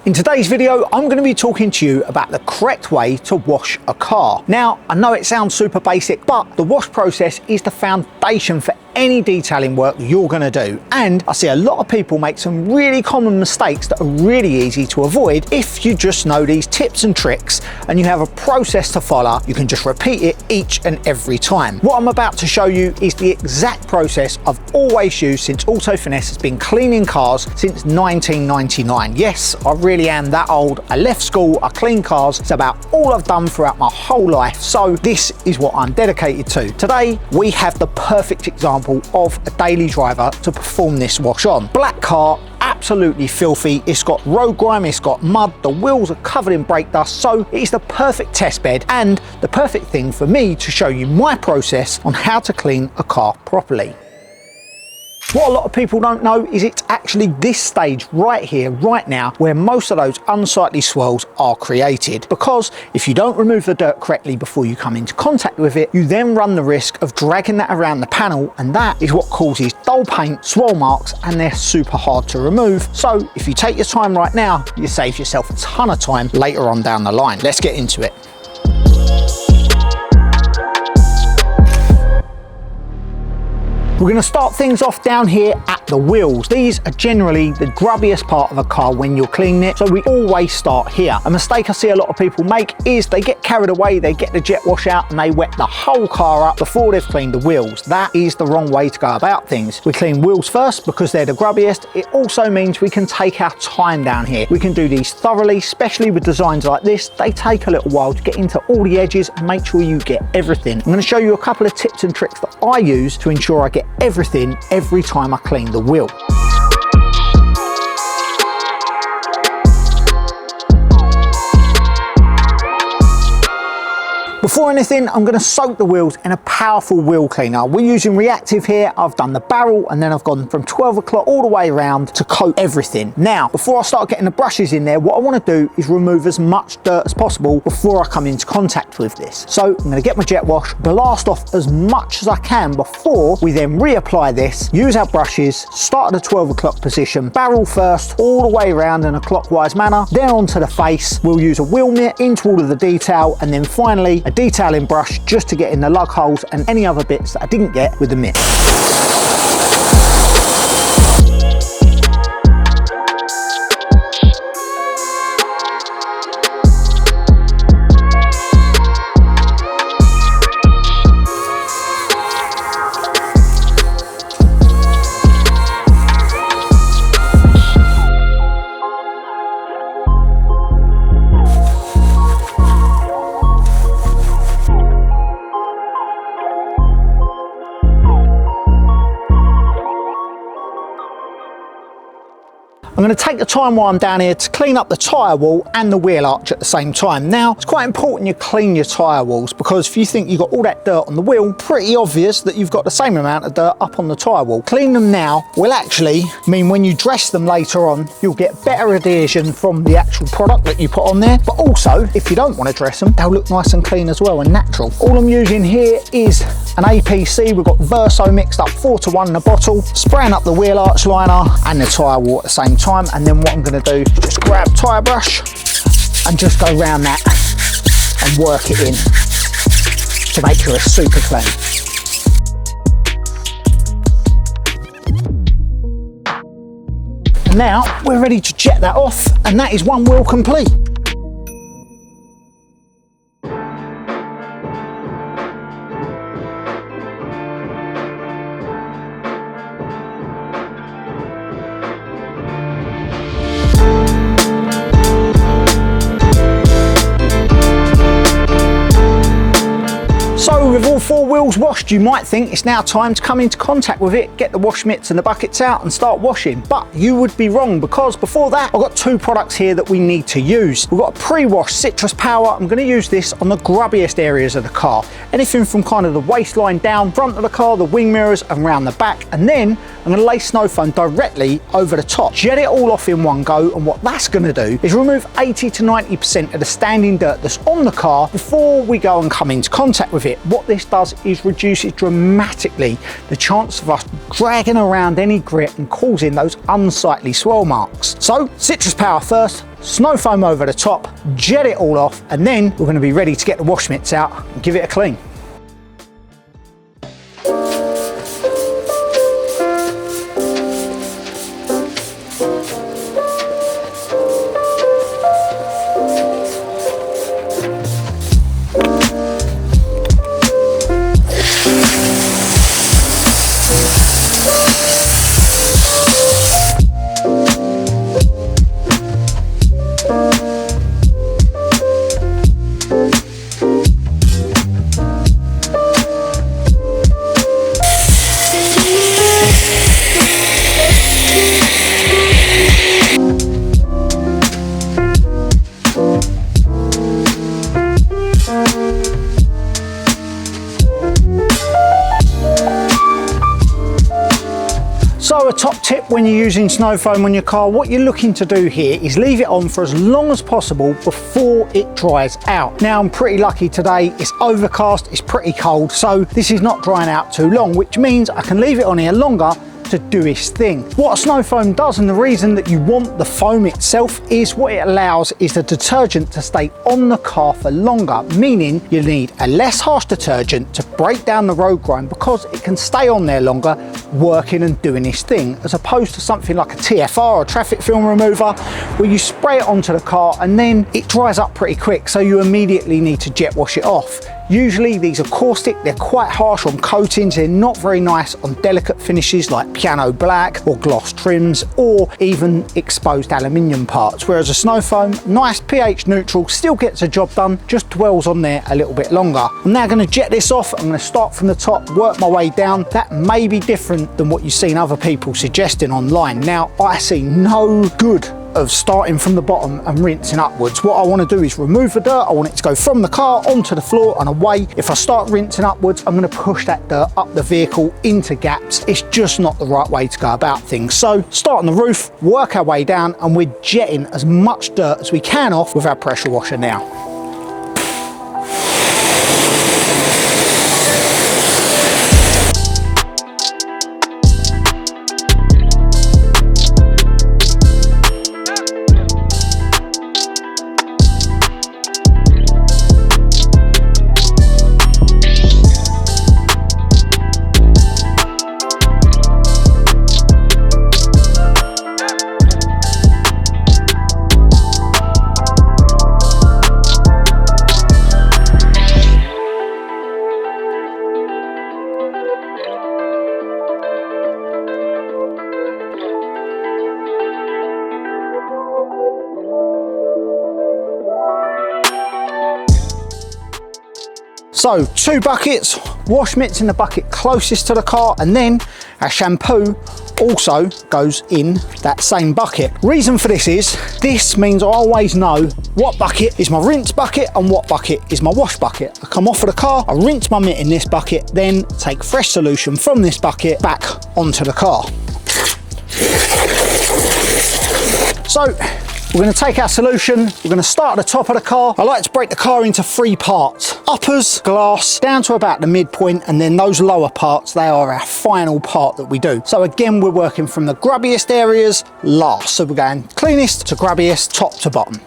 In today's video, I'm going to be talking to you about the correct way to wash a car. Now, I know it sounds super basic, but the wash process is the foundation for any detailing work you're going to do. And I see a lot of people make some really common mistakes that are really easy to avoid if you just know these tips and tricks and you have a process to follow. You can just repeat it each and every time. What I'm about to show you is the exact process I've always used since AutoFinesse has been cleaning cars since 1999. Yes, I really am that old. I left school, I clean cars. It's about all I've done throughout my whole life. So this is what I'm dedicated to. Today, we have the perfect example of a daily driver to perform this wash on. Black car, absolutely filthy. It's got road grime, it's got mud, the wheels are covered in brake dust, so it is the perfect test bed and the perfect thing for me to show you my process on how to clean a car properly. What a lot of people don't know is it's actually this stage right here, right now, where most of those unsightly swirls are created. Because if you don't remove the dirt correctly before you come into contact with it, you then run the risk of dragging that around the panel, and that is what causes dull paint, swirl marks, and they're super hard to remove. So if you take your time right now, you save yourself a ton of time later on down the line. Let's get into it. We're going to start things off down here at the wheels. These are generally the grubbiest part of a car when you're cleaning it, so we always start here. A mistake I see a lot of people make is they get carried away, they get the jet wash out and they wet the whole car up before they've cleaned the wheels. That is the wrong way to go about things. We clean wheels first because they're the grubbiest. It also means we can take our time down here. We can do these thoroughly, especially with designs like this. They take a little while to get into all the edges and make sure you get everything. I'm going to show you a couple of tips and tricks that I use to ensure I get everything every time I clean the wheel. Before anything, I'm going to soak the wheels in a powerful wheel cleaner. We're using reactive here. I've done the barrel and then I've gone from 12 o'clock all the way around to coat everything. Now, before I start getting the brushes in there, what I want to do is remove as much dirt as possible before I come into contact with this. So I'm going to get my jet wash, blast off as much as I can before we then reapply this, use our brushes, start at the 12 o'clock position, barrel first, all the way around in a clockwise manner, then onto the face. We'll use a wheel mitt into all of the detail, and then finally a detailing brush just to get in the lug holes and any other bits that I didn't get with the mitt. I'm going to take the time while I'm down here to clean up the tyre wall and the wheel arch at the same time. Now, it's quite important you clean your tyre walls, because if you think you've got all that dirt on the wheel, pretty obvious that you've got the same amount of dirt up on the tyre wall. Clean them now will actually mean when you dress them later on, you'll get better adhesion from the actual product that you put on there. But also, if you don't want to dress them, they'll look nice and clean as well and natural. All I'm using here is an APC. We've got Verso mixed up 4:1 in a bottle, spraying up the wheel arch liner and the tyre wall at the same time. And then what I'm going to do is just grab tyre brush and just go around that and work it in to make sure it's super clean. And now we're ready to jet that off, and that is one wheel complete. So with all four wheels washed, you might think it's now time to come into contact with it, get the wash mitts and the buckets out and start washing. But you would be wrong, because before that, I've got two products here that we need to use. We've got a pre-wash citrus power. I'm going to use this on the grubbiest areas of the car. Anything from kind of the waistline down, front of the car, the wing mirrors and around the back. And then I'm going to lay snow foam directly over the top. Jet it all off in one go, and what that's going to do is remove 80 to 90% of the standing dirt that's on the car before we go and come into contact with it. What this does is reduces dramatically the chance of us dragging around any grit and causing those unsightly swirl marks. So citrus power first, snow foam over the top, jet it all off, and then we're going to be ready to get the wash mitts out and give it a clean. So a top tip when you're using snow foam on your car, what you're looking to do here is leave it on for as long as possible before it dries out. Now I'm pretty lucky today, it's overcast, it's pretty cold, so this is not drying out too long, which means I can leave it on here longer to do its thing. What a snow foam does, and the reason that you want the foam itself, is what it allows is the detergent to stay on the car for longer, meaning you need a less harsh detergent to break down the road grime because it can stay on there longer working and doing its thing, as opposed to something like a TFR or traffic film remover where you spray it onto the car and then it dries up pretty quick, so you immediately need to jet wash it off. Usually these are caustic, they're quite harsh on coatings, they're not very nice on delicate finishes like piano black or gloss trims or even exposed aluminium parts, whereas a snow foam, nice pH neutral, still gets the job done, just dwells on there a little bit longer. I'm now going to jet this off. I'm going to start from the top, work my way down. That may be different than what you've seen other people suggesting online. Now I see no good of starting from the bottom and rinsing upwards. What I want to do is remove the dirt. I want it to go from the car onto the floor and away. If I start rinsing upwards, I'm going to push that dirt up the vehicle into gaps. It's just not the right way to go about things. So start on the roof, work our way down, and we're jetting as much dirt as we can off with our pressure washer now. So 2 buckets, wash mitts in the bucket closest to the car, and then our shampoo also goes in that same bucket. Reason for this is, this means I always know what bucket is my rinse bucket and what bucket is my wash bucket. I come off of the car, I rinse my mitt in this bucket, then take fresh solution from this bucket back onto the car. So we're going to take our solution, we're going to start at the top of the car. I like to break the car into 3 parts. Uppers, glass, down to about the midpoint, and then those lower parts, they are our final part that we do. So again, we're working from the grubbiest areas last. So we're going cleanest to grubbiest, top to bottom.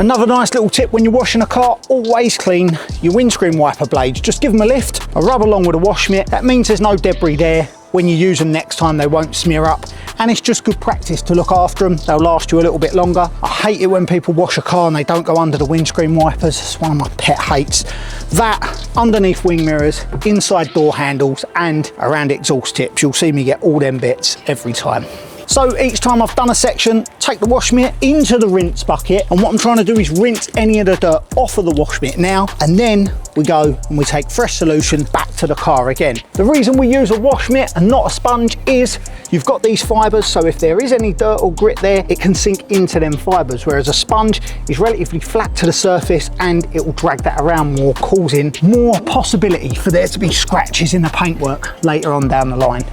Another nice little tip when you're washing a car, always clean your windscreen wiper blades. Just give them a lift, a rub along with a wash mitt. That means there's no debris there. When you use them next time, they won't smear up, and it's just good practice to look after them. They'll last you a little bit longer. I hate it when people wash a car and they don't go under the windscreen wipers. It's one of my pet hates. That, underneath wing mirrors, inside door handles, and around exhaust tips, you'll see me get all them bits every time. So each time I've done a section, take the wash mitt into the rinse bucket, and what I'm trying to do is rinse any of the dirt off of the wash mitt now, and then we go and we take fresh solution back to the car again. The reason we use a wash mitt and not a sponge is you've got these fibres, so if there is any dirt or grit there, it can sink into them fibres, whereas a sponge is relatively flat to the surface and it will drag that around more, causing more possibility for there to be scratches in the paintwork later on down the line.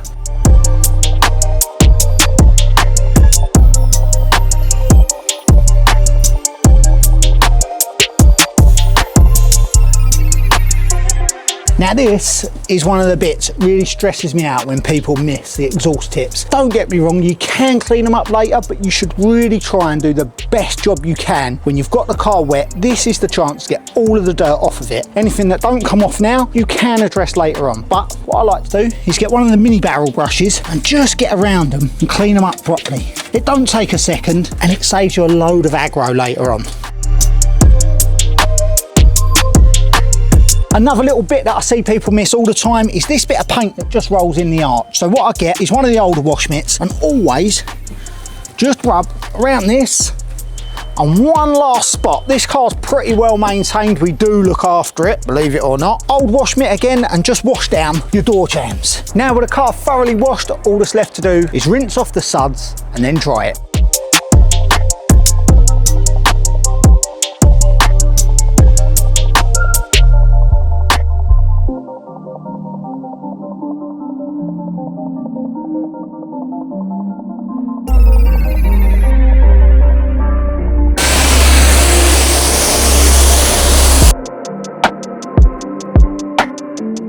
Now this is one of the bits that really stresses me out when people miss the exhaust tips. Don't get me wrong, you can clean them up later, but you should really try and do the best job you can. When you've got the car wet, this is the chance to get all of the dirt off of it. Anything that don't come off now, you can address later on. But what I like to do is get one of the mini barrel brushes and just get around them and clean them up properly. It don't take a second and it saves you a load of aggro later on. Another little bit that I see people miss all the time is this bit of paint that just rolls in the arch. So what I get is one of the older wash mitts and always just rub around this and one last spot. This car's pretty well maintained. We do look after it, believe it or not. Old wash mitt again and just wash down your door jambs. Now with the car thoroughly washed, all that's left to do is rinse off the suds and then dry it.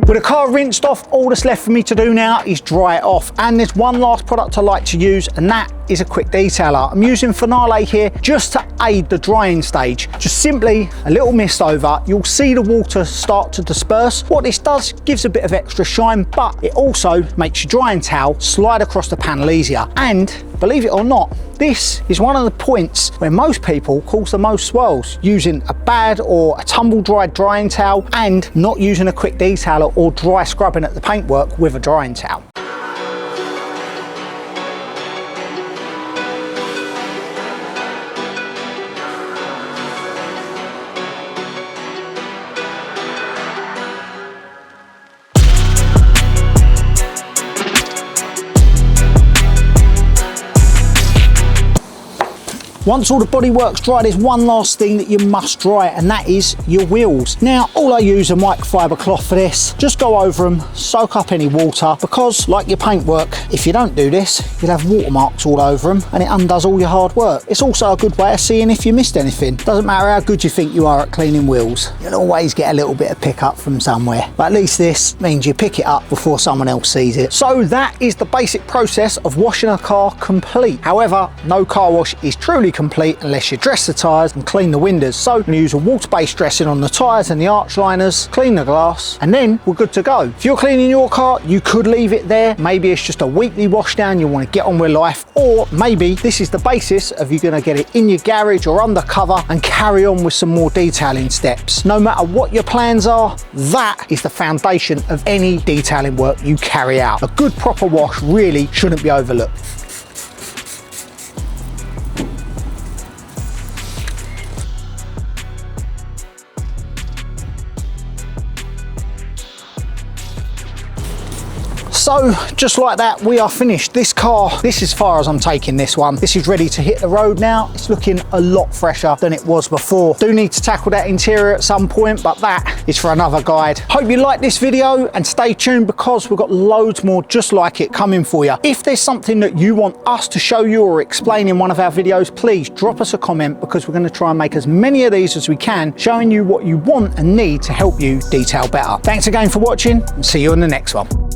With the car rinsed off, all that's left for me to do now is dry it off. And there's one last product I like to use, and that is a quick detailer. I'm using Finale here just to aid the drying stage. Just simply a little mist over, you'll see the water start to disperse. What this does, gives a bit of extra shine, but it also makes your drying towel slide across the panel easier. And believe it or not, this is one of the points where most people cause the most swirls, using a bad or a tumble-dried drying towel and not using a quick detailer or dry scrubbing at the paintwork with a drying towel. Once all the bodywork's dry, there's one last thing that you must dry, and that is your wheels. Now, all I use a microfiber cloth for this. Just go over them, soak up any water, because like your paintwork, if you don't do this, you'll have watermarks all over them and it undoes all your hard work. It's also a good way of seeing if you missed anything. Doesn't matter how good you think you are at cleaning wheels, you'll always get a little bit of pickup from somewhere. But at least this means you pick it up before someone else sees it. So that is the basic process of washing a car complete. However, no car wash is truly complete unless you dress the tyres and clean the windows. So I'm going to use a water-based dressing on the tyres and the arch liners, clean the glass, and then we're good to go. If you're cleaning your car, you could leave it there. Maybe it's just a weekly wash down, you want to get on with life, or maybe this is the basis of you're going to get it in your garage or undercover and carry on with some more detailing steps. No matter what your plans are, that is the foundation of any detailing work you carry out. A good proper wash really shouldn't be overlooked. So just like that, we are finished. This car, this is as far as I'm taking this one. This is ready to hit the road now. It's looking a lot fresher than it was before. Do need to tackle that interior at some point, but that is for another guide. Hope you like this video and stay tuned because we've got loads more just like it coming for you. If there's something that you want us to show you or explain in one of our videos, please drop us a comment because we're going to try and make as many of these as we can, showing you what you want and need to help you detail better. Thanks again for watching and see you in the next one.